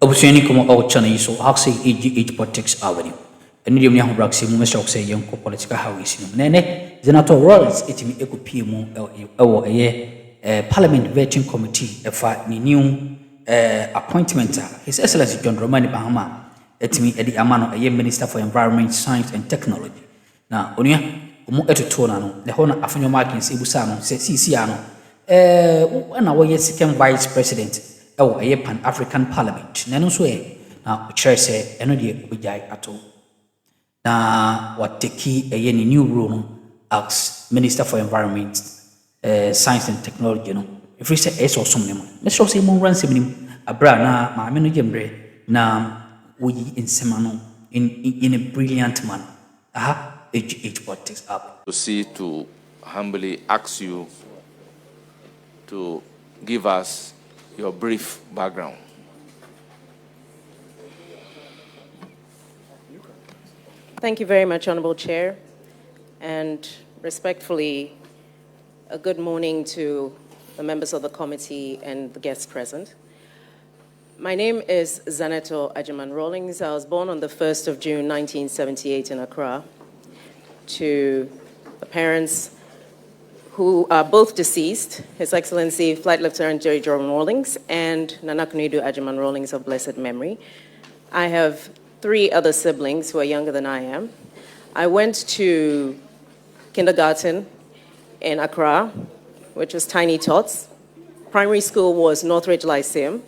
Obusiani como au chana iso haksi age politics avenue. And you have Braxi, Mr. Oxay, young political house. Nene, Zanetor itimi ekupi mu Parliament Vetting Committee efa ni new appointment. His Excellency John Romani Bahama etimi edi amano Minister for Environment, Science and Technology. Na onia umu etutona no the hona afanyo markings ibusa no se ano na wo second vice president Pan-African Parliament. Nano so na chair say eno de obijai ato. Na what take a new role as Minister for Environment, Science and Technology. No, if we say it's also name, let's say more run sim abra na ma ameno jembre na we in semano in a brilliant manner. Age politics up. To humbly ask you to give us your brief background. Thank you very much, Honorable Chair, and respectfully, a good morning to the members of the committee and the guests present. My name is Zanetor Agyeman-Rawlings. I was born on the 1st of June, 1978 in Accra, to the parents who are both deceased, His Excellency Flight Lieutenant Jerry Rawlings and Nana Kunidu Agyeman-Rawlings of blessed memory. I have 3 other siblings who are younger than I am. I went to kindergarten in Accra, which was Tiny Tots. Primary school was Northridge Lyceum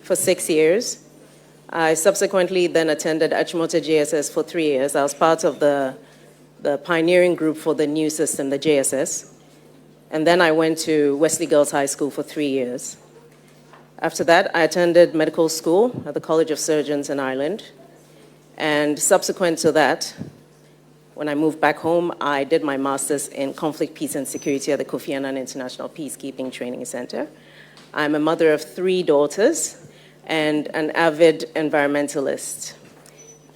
for 6 years. I subsequently then attended Achimota JSS for 3 years. I was part of the pioneering group for the new system, the JSS. And then I went to Wesley Girls High School for 3 years. After that, I attended medical school at the College of Surgeons in Ireland. And subsequent to that, when I moved back home, I did my master's in conflict, peace, and security at the Kofi Annan International Peacekeeping Training Center. I'm a mother of 3 daughters and an avid environmentalist.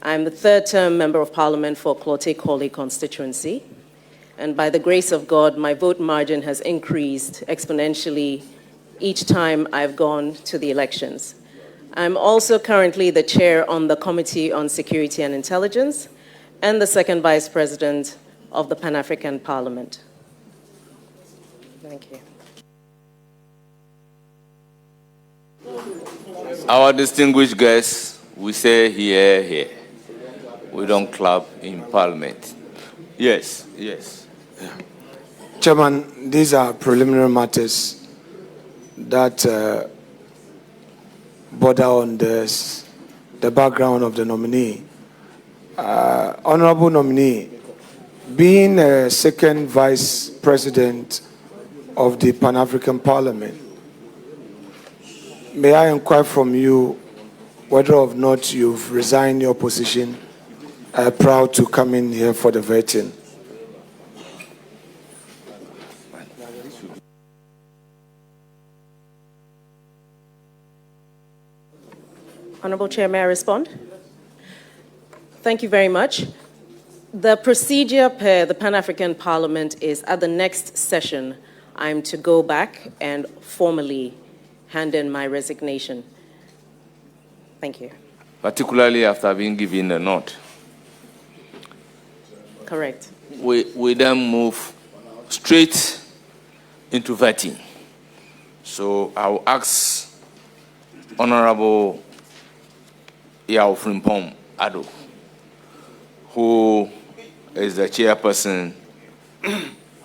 I'm the 3rd-term Member of Parliament for Klote-Korle constituency. And by the grace of God, my vote margin has increased exponentially each time I've gone to the elections. I'm also currently the chair on the Committee on Security and Intelligence and the 2nd Vice President of the Pan-African Parliament. Thank you. Our distinguished guests, we say here, here. We don't clap in Parliament. Yes, yes. Yeah. Chairman, these are preliminary matters that border on the background of the nominee. Honorable nominee, being a 2nd Vice President of the Pan-African Parliament, may I inquire from you whether or not you've resigned your position, proud to come in here for the vetting? Honorable Chair, may I respond? Thank you very much. The procedure per the Pan-African Parliament is at the next session, I'm to go back and formally hand in my resignation. Thank you. Particularly after being given a nod. Correct. We then move straight into vetting. So I will ask Honorable Yao Frimpong Ado, who is the chairperson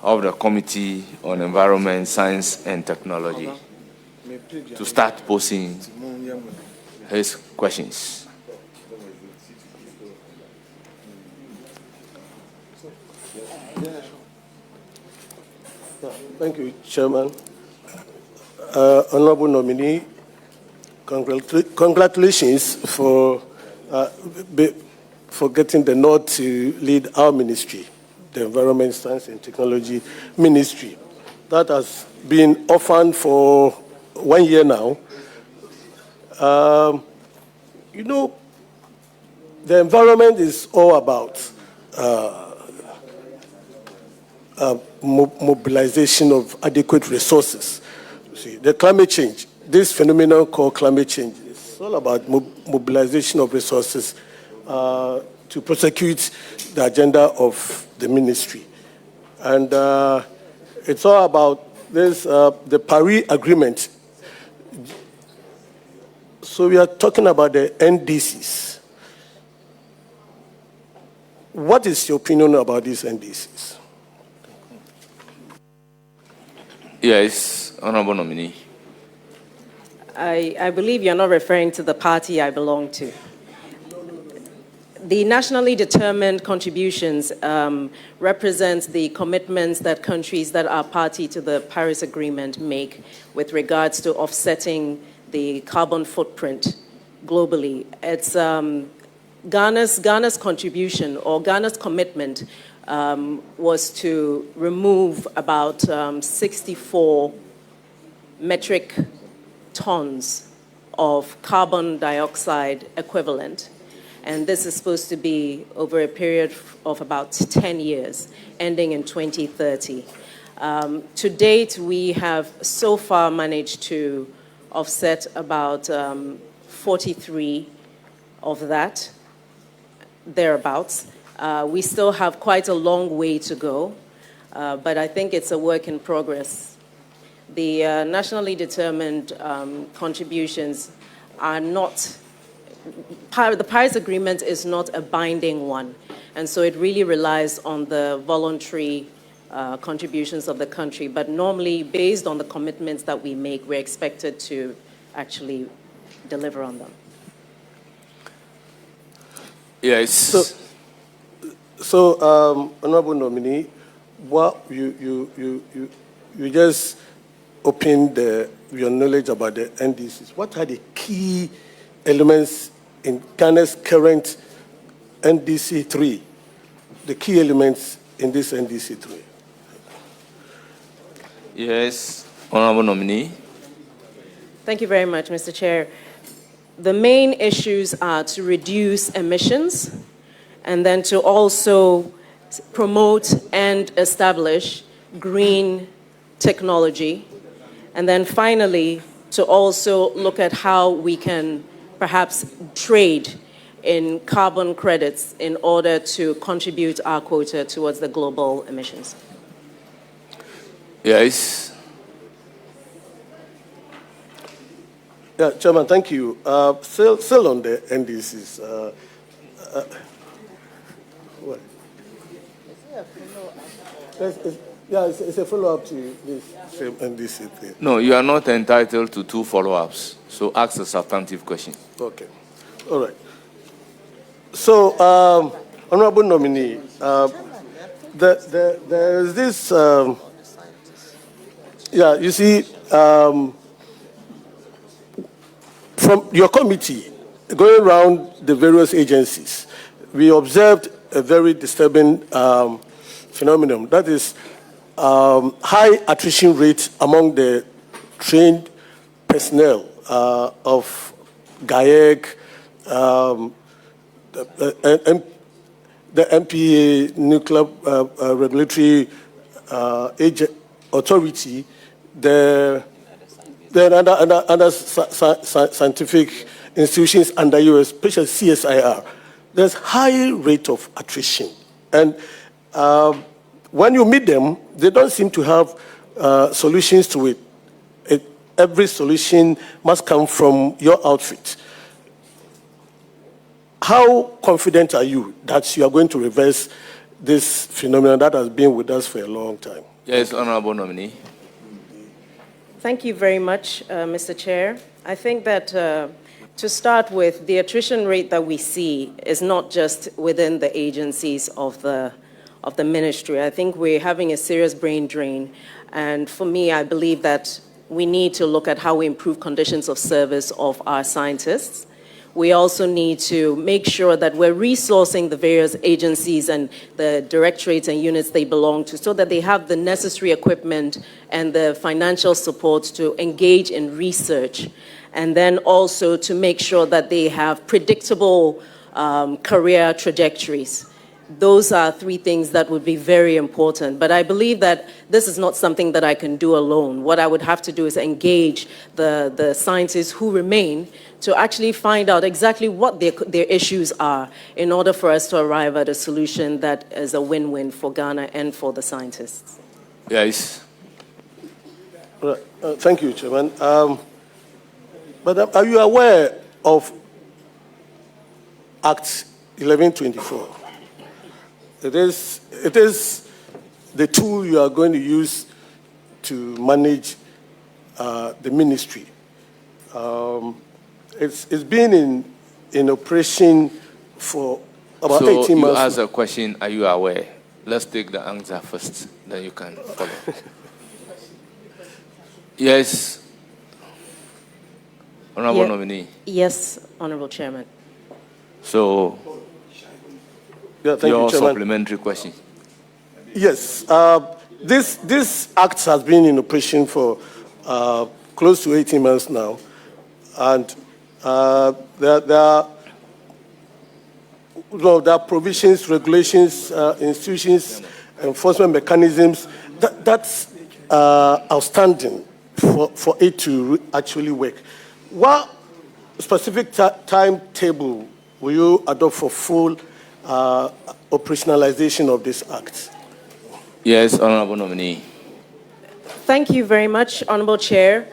of the Committee on Environment, Science and Technology, to start posing his questions. Thank you, Chairman. Honorable nominee, congratulations for getting the nod to lead our ministry, the Environment, Science and Technology Ministry. That has been orphaned for 1 year now. You know, the environment is all about mobilization of adequate resources. See, the climate change, this phenomenon called climate change is It's all about mobilization of resources to prosecute the agenda of the ministry. And it's all about this, the Paris Agreement. So we are talking about the NDCs. What is your opinion about these NDCs? Yes, Honorable Nominee. I believe you're not referring to the party I belong to. The nationally determined contributions represent the commitments that countries that are party to the Paris Agreement make with regards to offsetting the carbon footprint globally. It's Ghana's contribution, or Ghana's commitment, was to remove about 64 metric tons of carbon dioxide equivalent. And this is supposed to be over a period of about 10 years, ending in 2030. To date, we have so far managed to offset about 43 of that, thereabouts. We still have quite a long way to go, but I think it's a work in progress. The nationally determined contributions are not, the Paris Agreement is not a binding one, and so it really relies on the voluntary contributions of the country. But normally, based on the commitments that we make, we're expected to actually deliver on them. Yes. So, Honorable Nominee, what you just opened your knowledge about the NDCs. What are the key elements in Ghana's current NDC 3? The key elements in this NDC 3? Yes, Honorable Nominee. Thank you very much, Mr. Chair. The main issues are to reduce emissions and then to also promote and establish green technology. And then finally, to also look at how we can perhaps trade in carbon credits in order to contribute our quota towards the global emissions. Yes. Yeah, Chairman, thank you. Still on the NDCs. What? It's a follow-up to this same NDC thing. No, you are not entitled to 2 follow-ups, so ask a substantive question. Okay. All right. So, Honorable Nominee, there is this, you see, from your committee, going around the various agencies, we observed a very disturbing phenomenon. That is high attrition rate among the trained personnel of GAEC, the MPA, Nuclear Regulatory Authority, other scientific institutions under you, especially CSIR. There's high rate of attrition. And when you meet them, they don't seem to have solutions to it. Every solution must come from your outfit. How confident are you that you are going to reverse this phenomenon that has been with us for a long time? Yes, Honorable Nominee. Thank you very much, Mr. Chair. I think that to start with, the attrition rate that we see is not just within the agencies of the ministry. I think we're having a serious brain drain. And for me, I believe that we need to look at how we improve conditions of service of our scientists. We also need to make sure that we're resourcing the various agencies and the directorates and units they belong to so that they have the necessary equipment and the financial support to engage in research. And then also to make sure that they have predictable career trajectories. those are three things that would be very important. But I believe that this is not something that I can do alone. What I would have to do is engage the scientists who remain to actually find out exactly what their issues are in order for us to arrive at a solution that is a win-win for Ghana and for the scientists. Yes. Thank you, Chairman. But are you aware of Act 1124? It is the tool you are going to use to manage the ministry. It's been in operation for about 18 months. So you ask a question, are you aware? Let's take the answer first, then you can follow. Yes. Honorable Nominee. Yes, Honorable Chairman. So, thank your you, Chairman. supplementary question. Yes. This act has been in operation for close to 18 months now. And there are provisions, regulations, institutions, enforcement mechanisms that's outstanding for it to actually work. What specific timetable will you adopt for full operationalization of this act? Yes, Honorable Nominee. Thank you very much, Honorable Chair.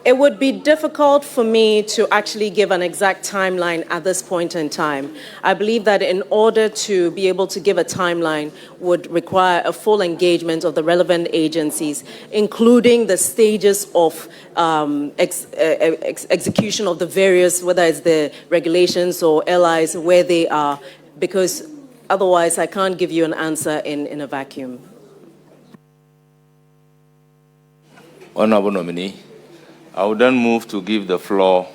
It would be difficult for me to actually give an exact timeline at this point in time. I believe that in order to be able to give a timeline would require a full engagement of the relevant agencies, including the stages of execution of the various, whether it's the regulations or LIs, where they are, because otherwise I can't give you an answer in a vacuum. Honorable Nominee. I will then move to give the floor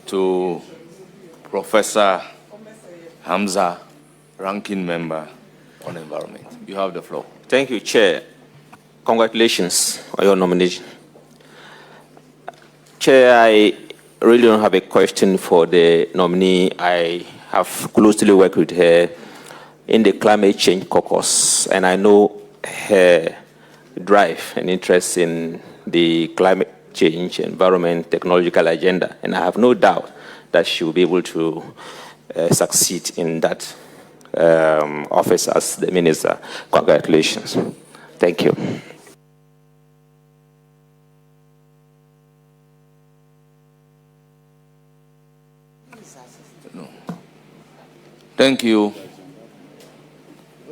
to Professor Hamza, Ranking Member on Environment. You have the floor. Thank you, Chair. Congratulations on your nomination. Chair, I really don't have a question for the nominee. I have closely worked with her in the climate change caucus, and I know her drive and interest in the climate change, environment, technological agenda, and I have no doubt that she will be able to succeed in that office as the minister. Congratulations. Thank you. Thank you.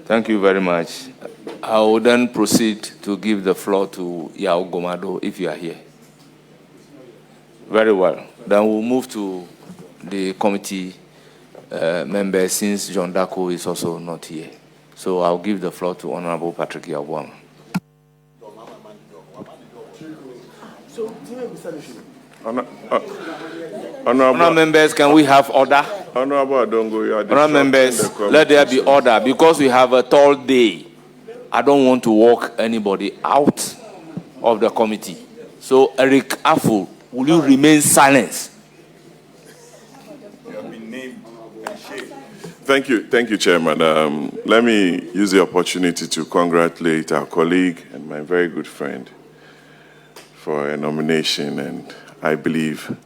Thank you very much. I will then proceed to give the floor to Yao Gomado, if you are here. Very well. Then we'll move to the committee members, since John Dako is also not here. So I'll give the floor to Honorable Patrick Yabwam. Honorable members, can we have order? Honorable Adongo, you are Honorable members, let there be order, because we have a tall day. I don't want to walk anybody out of the committee. So, Eric Afu, will you remain silent? You have been named and shaped. Thank you, Chairman. Let me use the opportunity to congratulate our colleague and my very good friend for a nomination, and I believe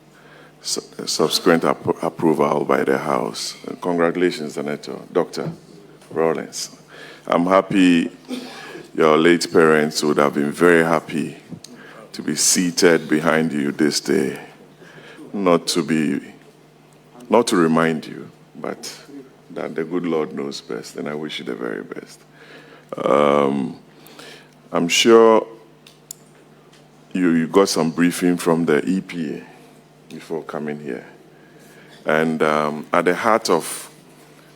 subsequent approval by the House. Congratulations, Zanetor, Dr. Rawlings. I'm happy your late parents would have been very happy to be seated behind you this day. Not to remind you, but that the good Lord knows best, and I wish you the very best. I'm sure you got some briefing from the EPA before coming here. And at the heart of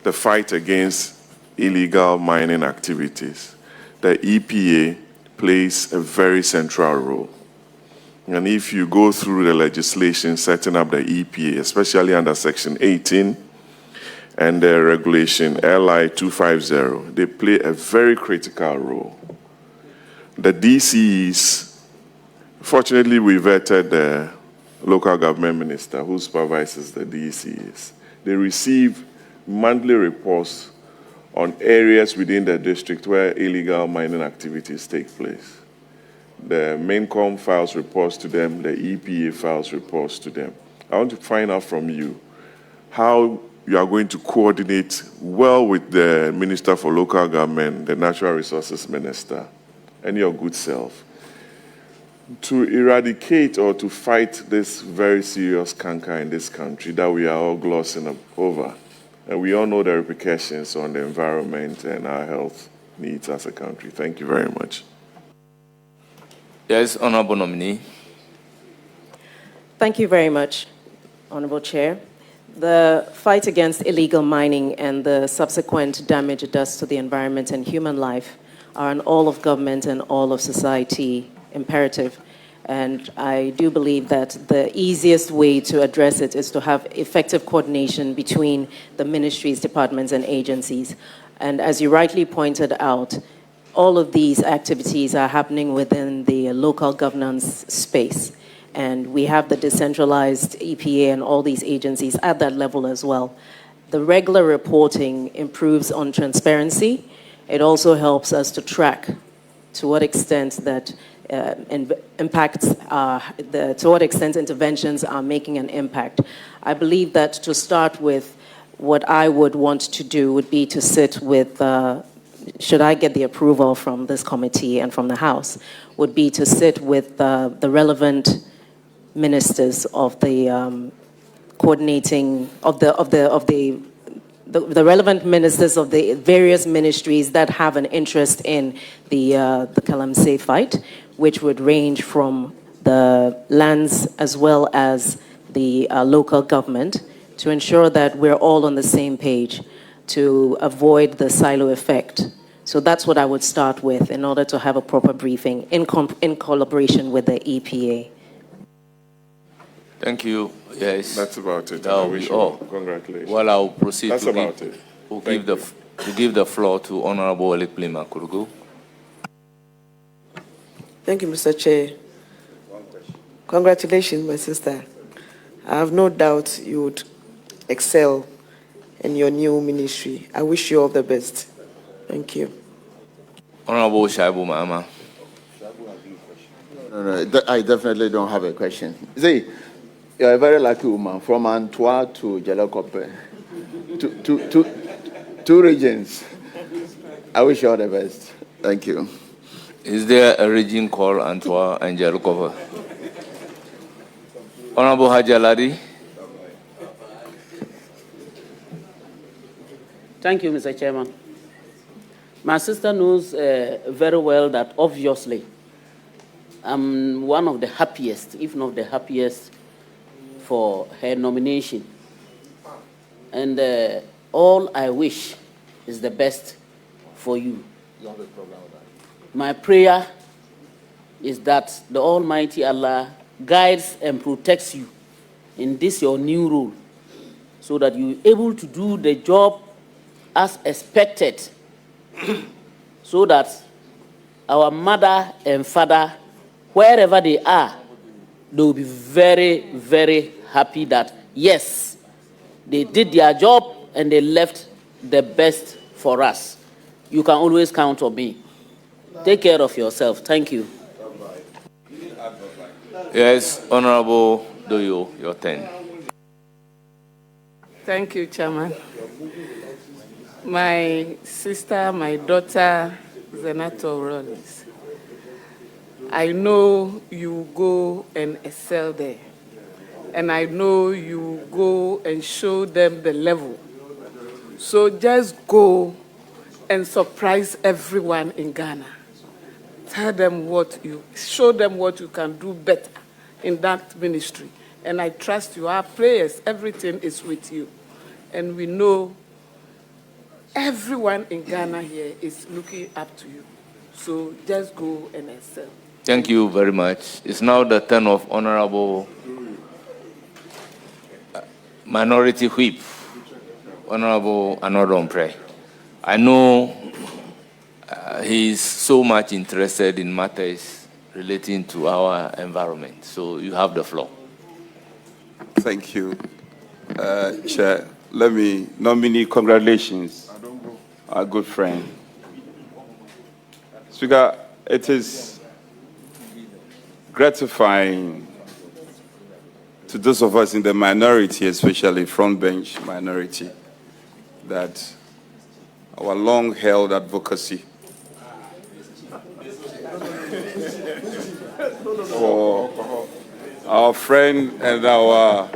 the fight against illegal mining activities, the EPA plays a very central role. And if you go through the legislation setting up the EPA, especially under Section 18 and the regulation LI 250, they play a very critical role. The DCs, fortunately, we vetted the local government minister who supervises the DCs. They receive monthly reports on areas within the district where illegal mining activities take place. The MAINCOM files reports to them, the EPA files reports to them. I want to find out from you how you are going to coordinate well with the Minister for Local Government, the Natural Resources Minister, and your good self to eradicate or to fight this very serious canker in this country that we are all glossing over. And we all know the repercussions on the environment and our health needs as a country. Thank you very much. Yes, Honorable Nominee. Thank you very much, Honorable Chair. The fight against illegal mining and the subsequent damage it does to the environment and human life are an all of government and all of society imperative. And I do believe that the easiest way to address it is to have effective coordination between the ministries, departments, and agencies. And as you rightly pointed out, all of these activities are happening within the local governance space. And we have the decentralized EPA and all these agencies at that level as well. The regular reporting improves on transparency. It also helps us to track to what extent that to what extent interventions are making an impact. I believe that to start with, what I would want to do would be to sit with, should I get the approval from this committee and from the House, would be to sit with the relevant ministers of the coordinating, of the relevant ministers of the various ministries that have an interest in the Galamsey fight, which would range from the lands as well as the local government, to ensure that we're all on the same page to avoid the silo effect. So that's what I would start with in order to have a proper briefing in collaboration with the EPA. Thank you. Yes. That's about it. That I will wish be you all. Congratulations. Well, I'll proceed That's to about give, it. to give the floor to Honorable Eliplima Kurugu. Thank you, Mr. Chair. Congratulations, my sister. I have no doubt you would excel in your new ministry. I wish you all the best. Thank you. Honorable Shaibu Mahama. No, I definitely don't have a question. See, you're a very lucky woman, from Antwerp to Jalakope, two regions. I wish you all the best. Thank you. Is there a region called Antwerp and Jalakope? Honorable Hajaladi. Thank you, Mr. Chairman. My sister knows very well that obviously I'm one of the happiest, if not the happiest, for her nomination. And all I wish is the best for you. My prayer is that the Almighty Allah guides and protects you in this your new role, so that you're able to do the job as expected, so that our mother and father, wherever they are, they will be very, very happy that, yes, they did their job and they left the best for us. You can always count on me. Take care of yourself. Thank you. Yes, Honorable Doyo, your turn. Thank you, Chairman. My sister, my daughter, Zanetor Rawlings, I know you go and excel there. And I know you go and show them the level. So just go and surprise everyone in Ghana. Tell them show them what you can do better in that ministry. And I trust you. Our prayers, everything is with you. And we know everyone in Ghana here is looking up to you. So just go and excel. Thank you very much. It's now the turn of Honorable Minority Whip, Honorable Anodompre. I know he is so much interested in matters relating to our environment. So you have the floor. Thank you, Chair. Let me nominate congratulations our good friend. Speaker, it is gratifying to those of us in the minority, especially front bench minority, that our long-held advocacy for our friend and our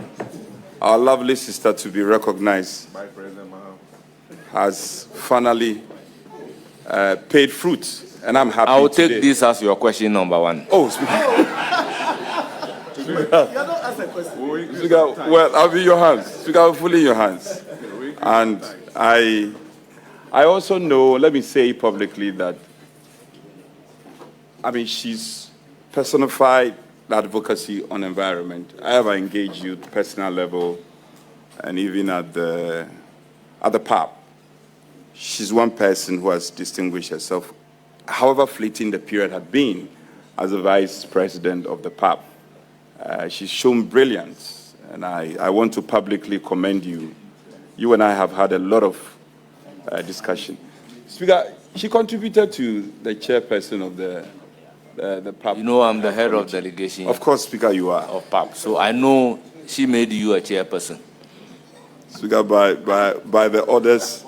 lovely sister to be recognized has finally paid fruit, and I'm happy. I will today. take this as your question number one. Oh, Speaker. Speaker, well, I'll be in your hands. Speaker, I'm fully in your hands. And I also know, let me say publicly that, I mean, she's personified advocacy on environment. I have engaged you at personal level and even at the PAP. She's one person who has distinguished herself, however fleeting the period had been, as the vice president of the PAP. She's shown brilliance, and I want to publicly commend you. You and I have had a lot of discussion. Speaker, she contributed to the chairperson of the PAP. You know, I'm the head of delegation. Of course, Speaker, you are. Of PAP. So I know she made you a chairperson. Speaker, by the orders.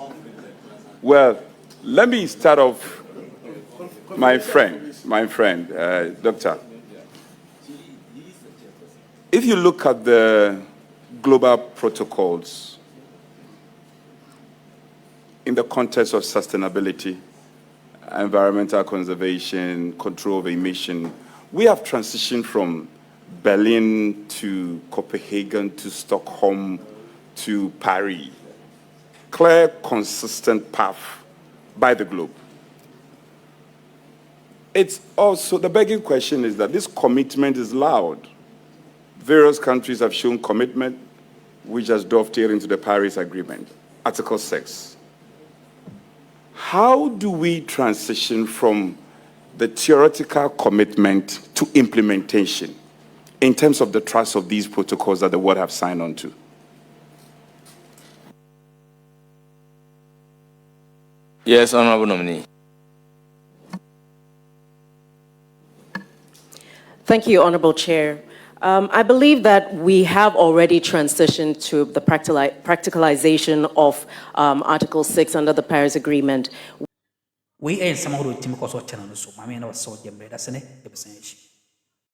Well, let me start off, my friend, Doctor. If you look at the global protocols in the context of sustainability, environmental conservation, control of emission, we have transitioned from Berlin to Copenhagen to Stockholm to Paris. Clear, consistent path by the globe. It's also, the begging question is that this commitment is loud. Various countries have shown commitment, which has dovetailed into the Paris Agreement, Article 6. How do we transition from the theoretical commitment to implementation in terms of the trust of these protocols that the world have signed on to? Yes, Honorable Nominee. Thank you, Honorable Chair. I believe that we have already transitioned to the practicalization of Article 6 under the Paris Agreement. We are some of the team because of channel, so I mean, I was so young, that's an